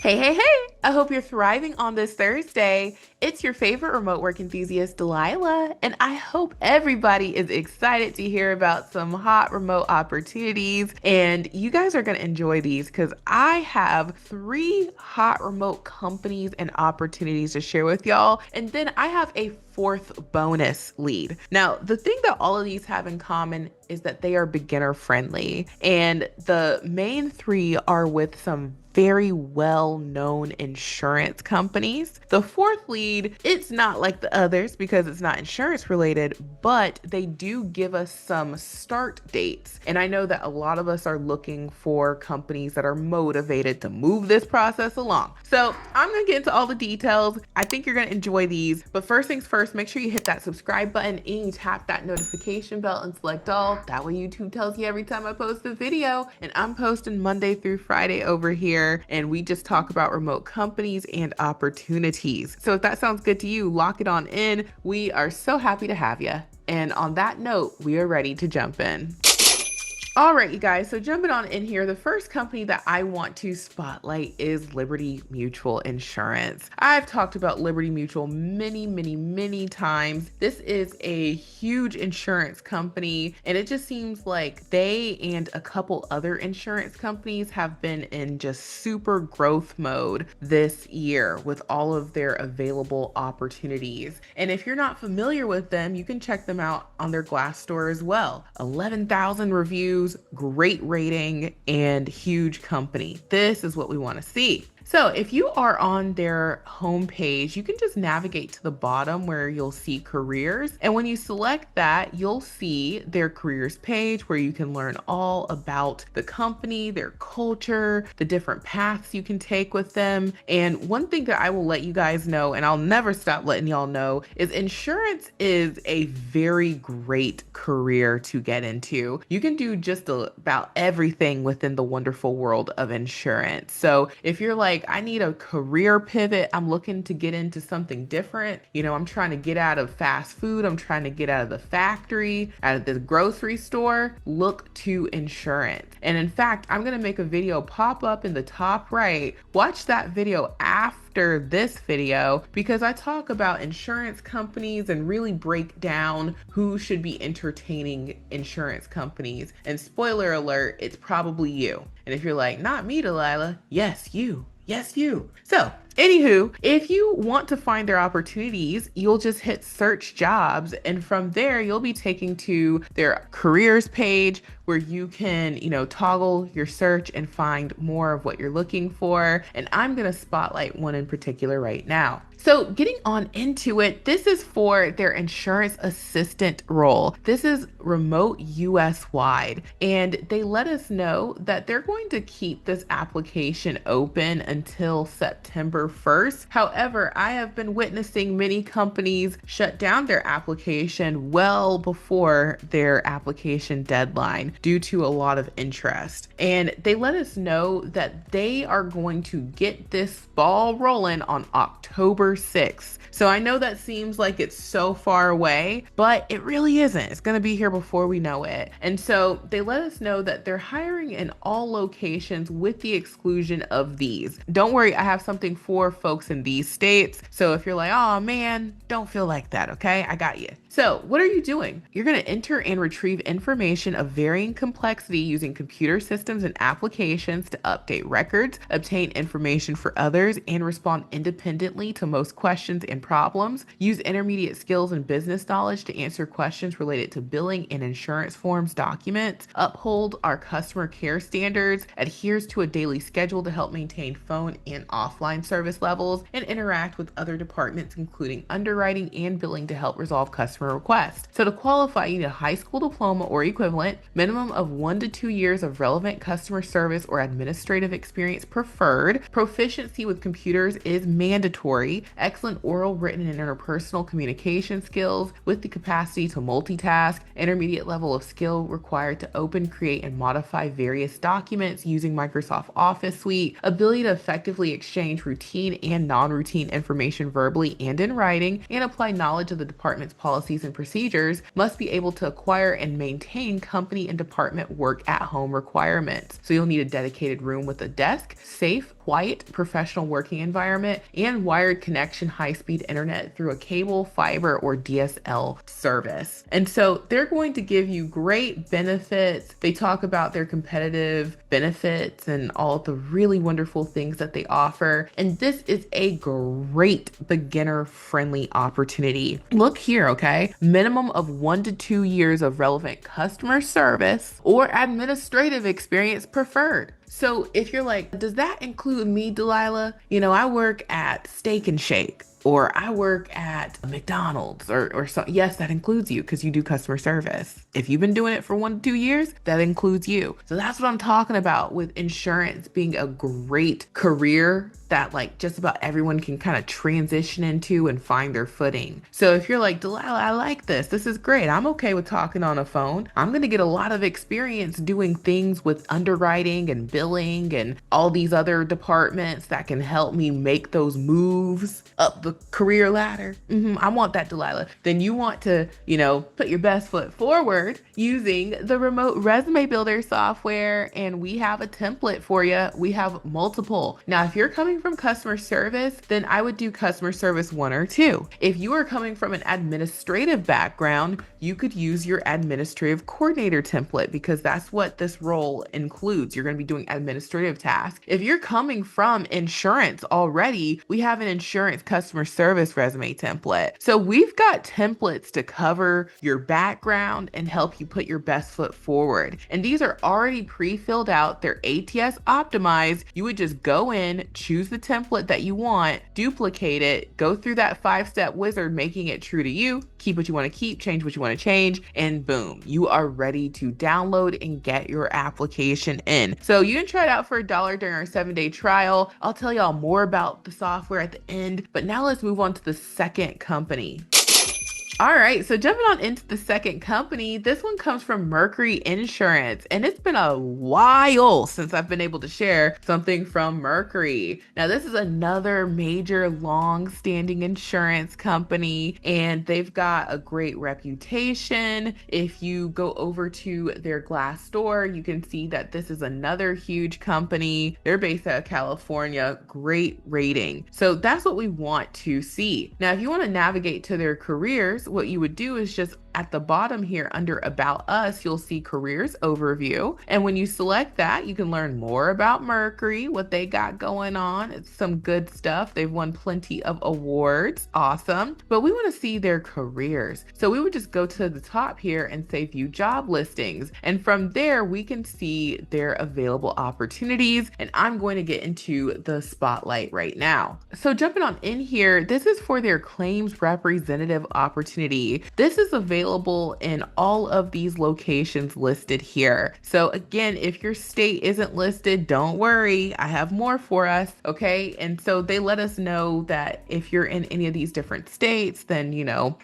Hey, hey, hey! I hope you're thriving on this Thursday. It's your favorite remote work enthusiast, Delilah, and I hope everybody is excited to hear about some hot remote opportunities. And you guys are going to enjoy these because I have three hot remote companies and opportunities to share with y'all. And then I have a fourth bonus lead. Now, the thing that all of these have in common is that they are beginner friendly. And the main three are with some very well known insurance companies. The fourth lead, it's not like the others because it's not insurance related, but they do give us some start dates. And I know that a lot of us are looking for companies that are motivated to move this process along. So I'm going to get into all the details. I think you're going to enjoy these. But first things first, make sure you hit that subscribe button and you tap that notification bell and select all. That way YouTube tells you every time I post a video. And I'm posting Monday through Friday over here, and we just talk about remote companies and opportunities. So if that sounds good to you, lock it on in. We are so happy to have you. And on that note, we are ready to jump in. All right, you guys, so jumping on in here, the first company that I want to spotlight is Liberty Mutual Insurance. I've talked about Liberty Mutual many times. This is a huge insurance company, and it just seems like they and a couple other insurance companies have been in just super growth mode this year with all of their available opportunities. And if you're not familiar with them, you can check them out on their Glassdoor as well. 11,000 reviews, great rating, and huge company. This is what we want to see. So if you are on their homepage, you can just navigate to the bottom where you'll see careers. And when you select that, you'll see their careers page where you can learn all about the company, their culture, the different paths you can take with them. And one thing that I will let you guys know, and I'll never stop letting y'all know, is insurance is a very great career to get into. You can do just about everything within the wonderful world of insurance. So if you're like, I need a career pivot, I'm looking to get into something different, I'm trying to get out of fast food, I'm trying to get out of the factory, out of the grocery store, look to insurance. And in fact, I'm going to make a video pop up in the top right. Watch that video after this video because I talk about insurance companies and really break down who should be entertaining insurance companies. And spoiler alert, it's probably you. And if you're like, not me, Delilah, yes, you. Yes, you. So, anywho, if you want to find their opportunities, you'll just hit search jobs. And from there, you'll be taken to their careers page where you can, toggle your search and find more of what you're looking for. And I'm going to spotlight one in particular right now. So getting on into it, this is for their insurance assistant role. This is remote US wide, and they let us know that they're going to keep this application open until September 1st. However, I have been witnessing many companies shut down their application well before their application deadline due to a lot of interest. And they let us know that they are going to get this ball rolling on October 6th. So I know that seems like it's so far away, but it really isn't. It's going to be here before we know it. And so they let us know that they're hiring in all locations with the exclusion of these. Don't worry, I have something for folks in these states. So if you're like, oh man, don't feel like that, okay? I got you. So what are you doing? You're going to enter and retrieve information of varying complexity using computer systems and applications to update records, obtain information for others, and respond independently to most questions and problems. Use intermediate skills and business knowledge to answer questions related to billing and insurance forms documents. Uphold our customer care standards. Adheres to a daily schedule to help maintain phone and offline service levels, and interact with other departments, including underwriting and billing, to help resolve customer requests. So to qualify, you need a high school diploma or equivalent, minimum of 1 to 2 years of relevant customer service or administrative experience preferred. Proficiency with computers is mandatory. Excellent oral, written, and interpersonal communication skills with the capacity to multitask. Intermediate level of skill required to open, create, and modify various documents using Microsoft Office Suite. Ability to effectively exchange routine and non-routine information verbally and in writing, and apply knowledge of the department's policies and procedures. Must be able to acquire and maintain company and department work at home requirements. So you'll need a dedicated room with a desk, safe, quiet professional working environment and wired connection high-speed internet through a cable, fiber, or DSL service. And so they're going to give you great benefits. They talk about their competitive benefits and all the really wonderful things that they offer. And this is a great beginner-friendly opportunity. Look here, okay? Minimum of 1 to 2 years of relevant customer service or administrative experience preferred. So if you're like, does that include me, Delilah? I work at Steak and Shake, or I work at McDonald's, or so. Yes, that includes you because you do customer service. If you've been doing it for 1 to 2 years, that includes you. So that's what I'm talking about with insurance being a great career that like just about everyone can kind of transition into and find their footing. So if you're like, Delilah, I like this. This is great. I'm okay with talking on a phone. I'm going to get a lot of experience doing things with underwriting and billing and all these other departments that can help me make those moves up the career ladder. I want that, Delilah. Then you want to, put your best foot forward using the remote resume builder software. And we have a template for you. We have multiple. Now, if you're coming from customer service, then I would do customer service 1 or 2. If you are coming from an administrative background, you could use your administrative coordinator template because that's what this role includes. You're going to be doing administrative tasks. If you're coming from insurance already, we have an insurance customer service resume template. So we've got templates to cover your background and help you put your best foot forward. And these are already pre-filled out. They're ATS optimized. You would just go in, choose the template that you want, duplicate it, go through that 5-step wizard, making it true to you, keep what you want to keep, change what you want to change, and boom, you are ready to download and get your application in. So you can try it out for $1 during our 7-day trial. I'll tell y'all more about the software at the end, but now let's move on to the second company. All right, so jumping on into the second company, this one comes from Mercury Insurance, and it's been a while since I've been able to share something from Mercury. Now, this is another major long-standing insurance company, and they've got a great reputation. If you go over to their Glassdoor, you can see that this is another huge company. They're based out of California, great rating. So that's what we want to see. Now, if you want to navigate to their careers, what you would do is just at the bottom here under About Us, you'll see Careers Overview. And when you select that, you can learn more about Mercury, what they got going on. It's some good stuff. They've won plenty of awards. Awesome. But we want to see their careers. So we would just go to the top here and say View Job Listings. And from there, we can see their available opportunities. And I'm going to get into the spotlight right now. So jumping on in here, this is for their claims representative opportunity. This is available in all of these locations listed here. So again, if your state isn't listed, don't worry, I have more for us, okay? And so they let us know that if you're in any of these different states, then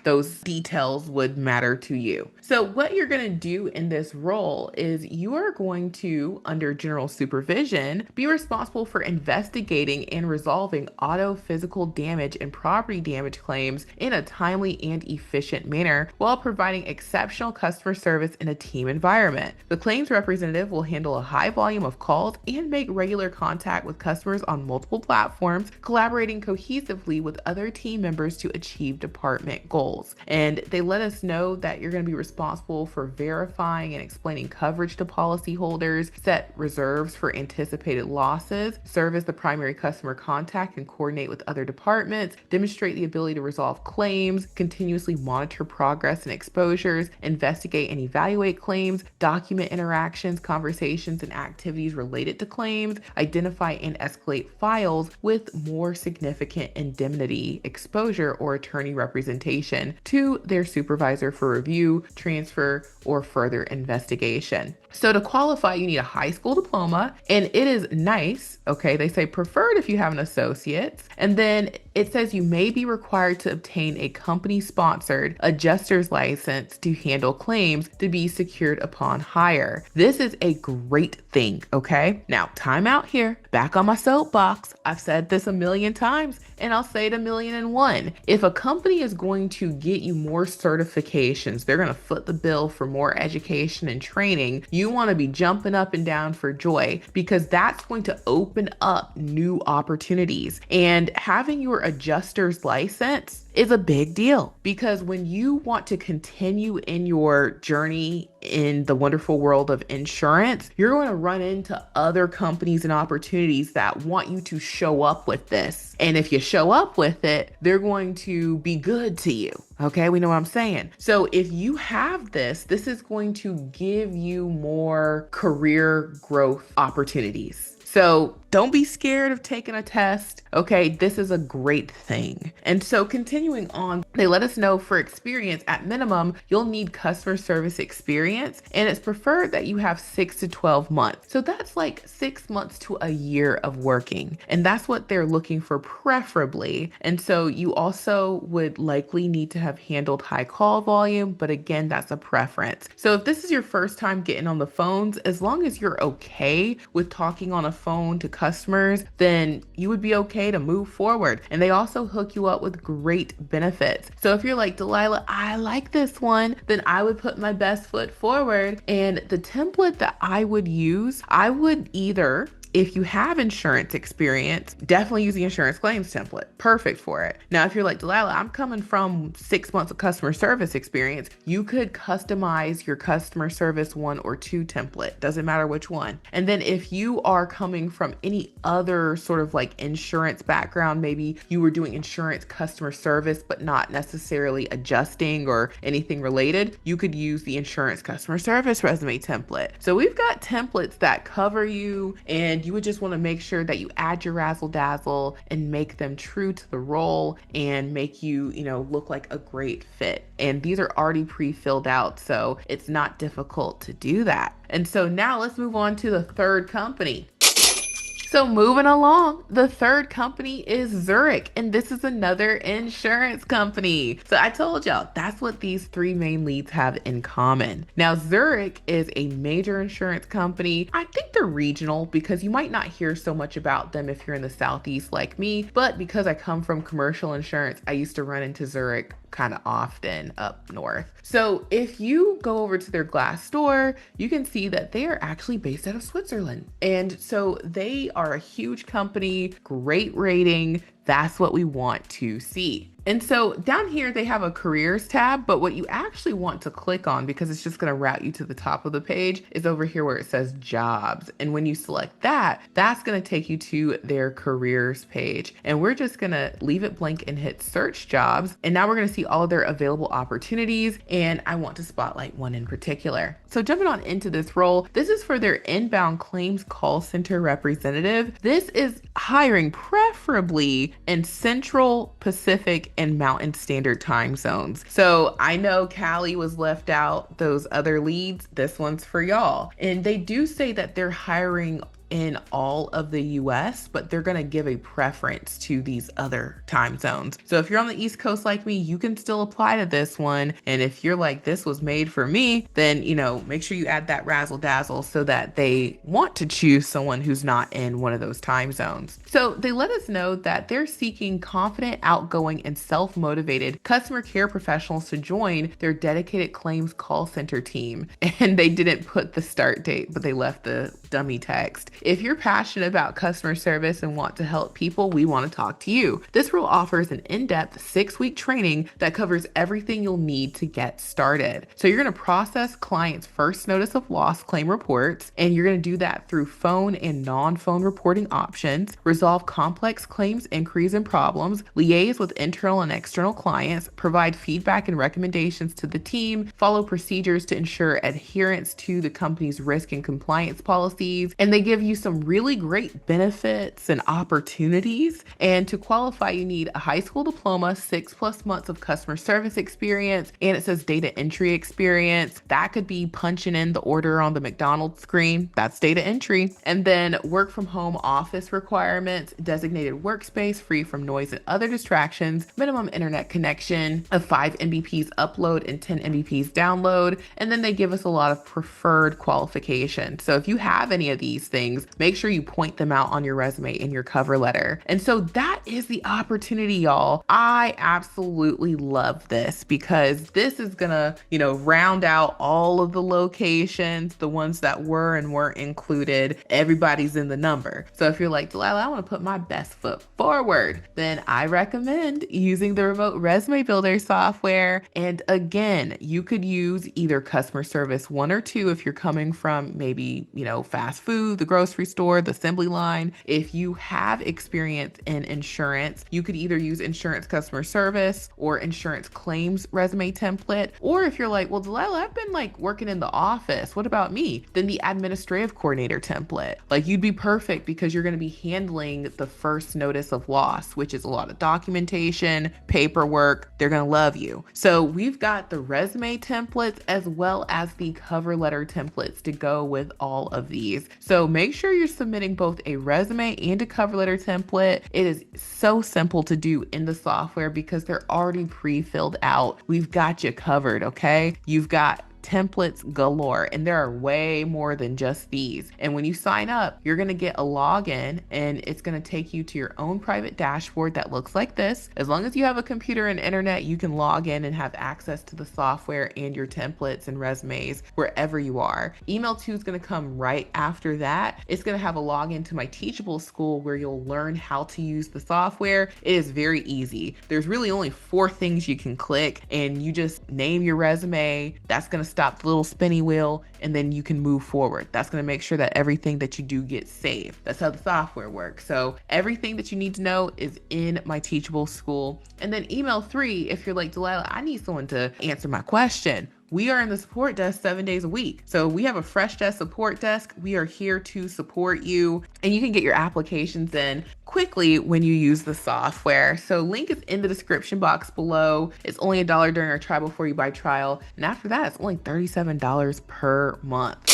those details would matter to you. So what you're going to do in this role is you are going to, under general supervision, be responsible for investigating and resolving auto physical damage and property damage claims in a timely and efficient manner while providing exceptional customer service in a team environment. The claims representative will handle a high volume of calls and make regular contact with customers on multiple platforms, collaborating cohesively with other team members to achieve department goals. And they let us know that you're going to be responsible for verifying and explaining coverage to policyholders, set reserves for anticipated losses, serve as the primary customer contact and coordinate with other departments, demonstrate the ability to resolve claims, continuously monitor progress and exposures, investigate and evaluate claims, document interactions, conversations, and activities related to claims, identify and escalate files with more significant indemnity, exposure, or attorney representation to their supervisor for review, transfer, or further investigation. So to qualify, you need a high school diploma, and it is nice, okay? They say preferred if you have an associate's, and then it says you may be required to obtain a company-sponsored sponsored adjuster's license to handle claims to be secured upon hire. This is a great thing, okay? Now, time out here. Back on my soapbox. I've said this a million times and I'll say it a million and one. If a company is going to get you more certifications, they're going to foot the bill for more education and training, you want to be jumping up and down for joy because that's going to open up new opportunities. And having your adjuster's license is a big deal because when you want to continue in your journey in the wonderful world of insurance, you're going to run into other companies and opportunities that want you to show up with this. And if you show up with it, they're going to be good to you. Okay, we know what I'm saying. So if you have this is going to give you more career growth opportunities. So don't be scared of taking a test. Okay, this is a great thing. And so continuing on, they let us know for experience, at minimum, you'll need customer service experience, and it's preferred that you have 6 to 12 months. So that's like 6 months to a year of working. And that's what they're looking for preferably. And so you also would likely need to have handled high call volume, but again, that's a preference. So if this is your first time getting on the phones, as long as you're okay with talking on a phone to customers, then you would be okay to move forward. And they also hook you up with great benefits. So if you're like, Delilah, I like this one, then I would put my best foot forward. And the template that I would use, I would either, if you have insurance experience, definitely use the insurance claims template. Perfect for it. Now, if you're like, Delilah, I'm coming from 6 months of customer service experience, you could customize your customer service 1 or 2 template. Doesn't matter which one. And then if you are coming from any other sort of like insurance background, maybe you were doing insurance customer service, but not necessarily adjusting or anything related, you could use the insurance customer service resume template. So we've got templates that cover you, and you would just want to make sure that you add your razzle dazzle and make them true to the role and make you, look like a great fit. And these are already pre-filled out, so it's not difficult to do that. And so now let's move on to the third company. So moving along, the third company is Zurich, and this is another insurance company. So I told y'all, that's what these 3 main leads have in common. Now, Zurich is a major insurance company. I think they're regional because you might not hear so much about them if you're in the Southeast like me, but because I come from commercial insurance, I used to run into Zurich kind of often up north. So if you go over to their Glassdoor, you can see that they are actually based out of Switzerland. And so they are a huge company, great rating. That's what we want to see. And so down here, they have a careers tab, but what you actually want to click on, because it's just going to route you to the top of the page, is over here where it says jobs. And when you select that, that's going to take you to their careers page. And we're just going to leave it blank and hit search jobs. And now we're going to see all of their available opportunities. And I want to spotlight one in particular. So jumping on into this role, this is for their inbound claims call center representative. This is hiring preferably in Central, Pacific, and Mountain Standard time zones. So I know Cali was left out, those other leads, this one's for y'all. And they do say that they're hiring in all of the US, but they're going to give a preference to these other time zones. So if you're on the East Coast like me, you can still apply to this one. And if you're like, this was made for me, then, make sure you add that razzle dazzle so that they want to choose someone who's not in one of those time zones. So they let us know that they're seeking confident, outgoing, and self-motivated customer care professionals to join their dedicated claims call center team. And they didn't put the start date, but they left the dummy text. If you're passionate about customer service and want to help people, we want to talk to you. This role offers an in-depth 6-week training that covers everything you'll need to get started. So you're going to process clients' first notice of loss claim reports, and you're going to do that through phone and non-phone reporting options, resolve complex claims inquiries and problems, liaise with internal and external clients, provide feedback and recommendations to the team, follow procedures to ensure adherence to the company's risk and compliance policies, and they give you some really great benefits and opportunities. And to qualify, you need a high school diploma, 6+ months of customer service experience, and it says data entry experience. That could be punching in the order on the McDonald's screen. That's data entry. And then work from home office requirements, designated workspace free from noise and other distractions, minimum internet connection of 5 Mbps upload and 10 Mbps download. And then they give us a lot of preferred qualifications. So if you have any of these things, make sure you point them out on your resume in your cover letter. And so that is the opportunity, y'all. I absolutely love this because this is gonna, round out all of the locations, the ones that were and weren't included. Everybody's in the number. So if you're like, Delilah, I want to put my best foot forward, then I recommend using the remote resume builder software. And again, you could use either customer service 1 or 2 if you're coming from maybe, fast food, the grocery store, the assembly line. If you have experience in insurance, you could either use insurance customer service or insurance claims resume template. Or if you're like, well, Delilah, I've been working in the office. What about me? Then the administrative coordinator template. You'd be perfect because you're going to be handling the first notice of loss, which is a lot of documentation, paperwork. They're going to love you. So we've got the resume templates as well as the cover letter templates to go with all of these. So make sure you're submitting both a resume and a cover letter template. It is so simple to do in the software because they're already pre-filled out. We've got you covered, okay? You've got templates galore, and there are way more than just these. And when you sign up, you're going to get a login, and it's going to take you to your own private dashboard that looks like this. As long as you have a computer and internet, you can log in and have access to the software and your templates and resumes wherever you are. Email 2 is going to come right after that. It's going to have a login to my Teachable School where you'll learn how to use the software. It is very easy. There's really only 4 things you can click, and you just name your resume. That's going to stop the little spinny wheel, and then you can move forward. That's going to make sure that everything that you do gets saved. That's how the software works. So everything that you need to know is in my Teachable School. And then email 3, if you're like, Delilah, I need someone to answer my question. We are in the support desk 7 days a week. So we have a fresh desk support desk. We are here to support you, and you can get your applications in quickly when you use the software. So link is in the description box below. It's only $1 during our try before you buy trial. And after that, it's only $37 per month.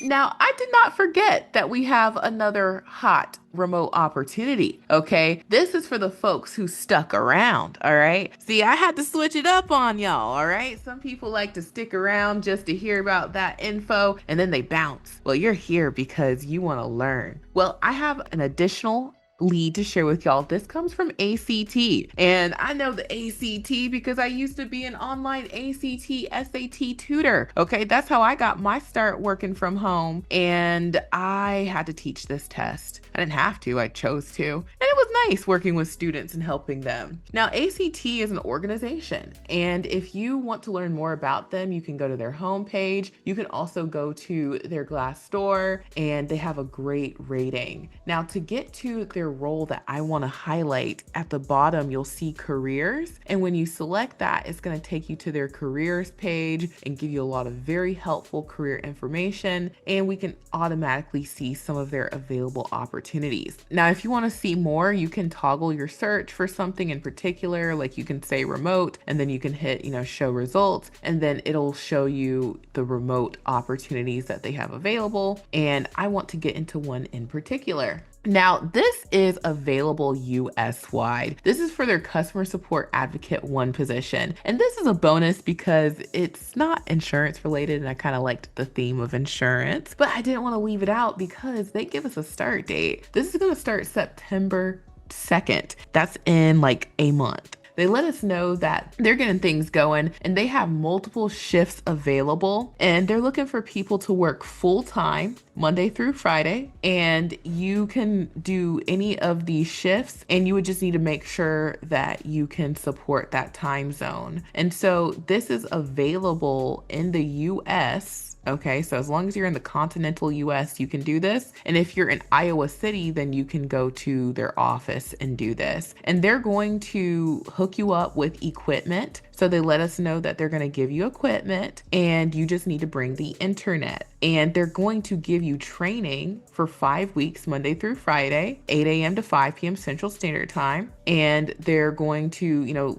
Now, I did not forget that we have another hot remote opportunity, okay? This is for the folks who stuck around, all right? See, I had to switch it up on y'all, all right? Some people like to stick around just to hear about that info, and then they bounce. Well, you're here because you want to learn. Well, I have an additional lead to share with y'all. This comes from ACT, and I know the ACT because I used to be an online ACT SAT tutor. Okay, that's how I got my start working from home, and I had to teach this test. I didn't have to, I chose to, and it was nice working with students and helping them. Now, ACT is an organization, and if you want to learn more about them, you can go to their homepage. You can also go to their Glassdoor, and they have a great rating. Now, to get to their role that I want to highlight, at the bottom you'll see careers, and when you select that, it's going to take you to their careers page and give you a lot of very helpful career information, and we can automatically see some of their available opportunities. Now, if you want to see more, you can toggle your search for something in particular, like you can say remote, and then you can hit, show results, and then it'll show you the remote opportunities that they have available. And I want to get into one in particular. Now, this is available US-wide. This is for their customer support advocate 1 position. And this is a bonus because it's not insurance related, and I kind of liked the theme of insurance, but I didn't want to leave it out because they give us a start date. This is going to start September 2nd. That's in a month. They let us know that they're getting things going, and they have multiple shifts available, and they're looking for people to work full time Monday through Friday, and you can do any of these shifts, and you would just need to make sure that you can support that time zone. And so this is available in the US Okay, so as long as you're in the continental US, you can do this. And if you're in Iowa City, then you can go to their office and do this. And they're going to hook you up with equipment. So they let us know that they're going to give you equipment and you just need to bring the internet. And they're going to give you training for 5 weeks, Monday through Friday, 8 a.m. to 5 p.m. Central Standard Time. And they're going to,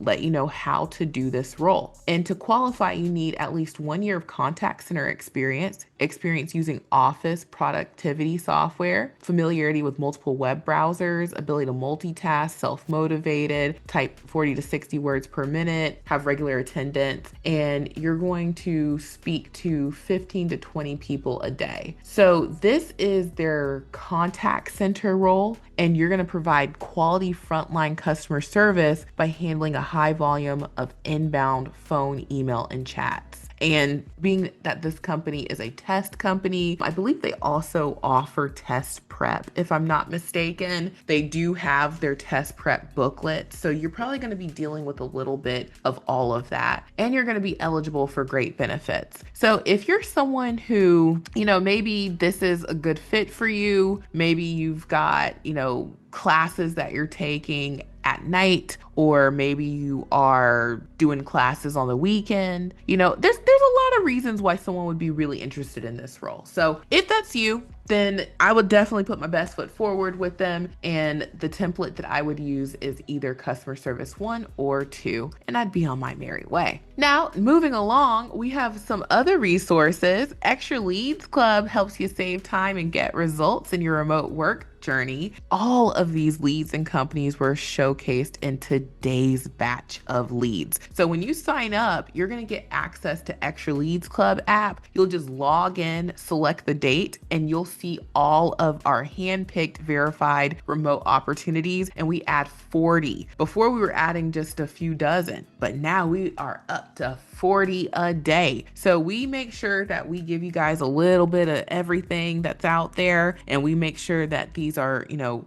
let you know how to do this role. And to qualify, you need at least 1 year of contact center experience using Office productivity software, familiarity with multiple web browsers, ability to multitask, self-motivated, type 40 to 60 words per minute, have regular attendance, and you're going to speak to 15 to 20 people a day. So this is their contact center role, and you're going to provide quality frontline customer service by handling a high volume of inbound phone, email, and chats. And being that this company is a test company, I believe they also offer test prep. If I'm not mistaken, they do have their test prep booklet. So you're probably going to be dealing with a little bit of all of that. And you're going to be eligible for great benefits. So if you're someone who, maybe this is a good fit for you, maybe you've got, classes that you're taking at night, or maybe you are doing classes on the weekend. There's a lot of reasons why someone would be really interested in this role. So if that's you, then I would definitely put my best foot forward with them. And the template that I would use is either customer service 1 or 2, and I'd be on my merry way. Now, moving along, we have some other resources. Extra Leads Club helps you save time and get results in your remote work journey. All of these leads and companies were showcased in today's batch of leads. So when you sign up, you're going to get access to Extra Leads Club app. You'll just log in, select the date, and you'll see all of our handpicked, verified remote opportunities. And we add 40. Before we were adding just a few dozen, but now we are up to 40 a day. So we make sure that we give you guys a little bit of everything that's out there, and we make sure that these are,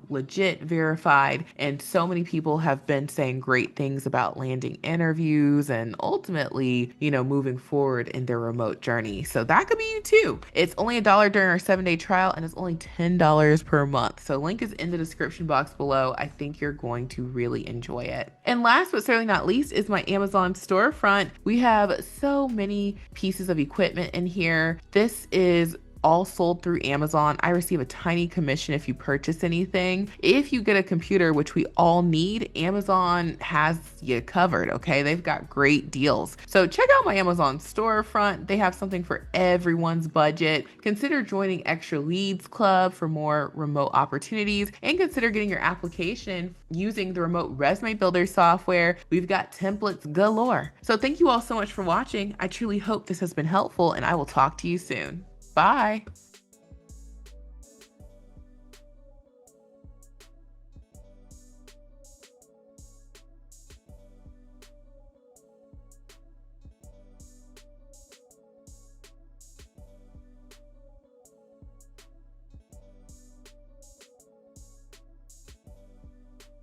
legit, verified. And so many people have been saying great things about landing interviews and ultimately, moving forward in their remote journey. So that could be you too. It's only $1 during our 7-day trial, and it's only $10 per month. So link is in the description box below. I think you're going to really enjoy it. And last but certainly not least is my Amazon storefront. We have so many pieces of equipment in here. This is all sold through Amazon. I receive a tiny commission if you purchase anything. If you get a computer, which we all need, Amazon has you covered, okay? They've got great deals. So check out my Amazon storefront. They have something for everyone's budget. Consider joining Extra Leads Club for more remote opportunities, and consider getting your application using the remote resume builder software. We've got templates galore. So thank you all so much for watching. I truly hope this has been helpful, and I will talk to you soon. Bye.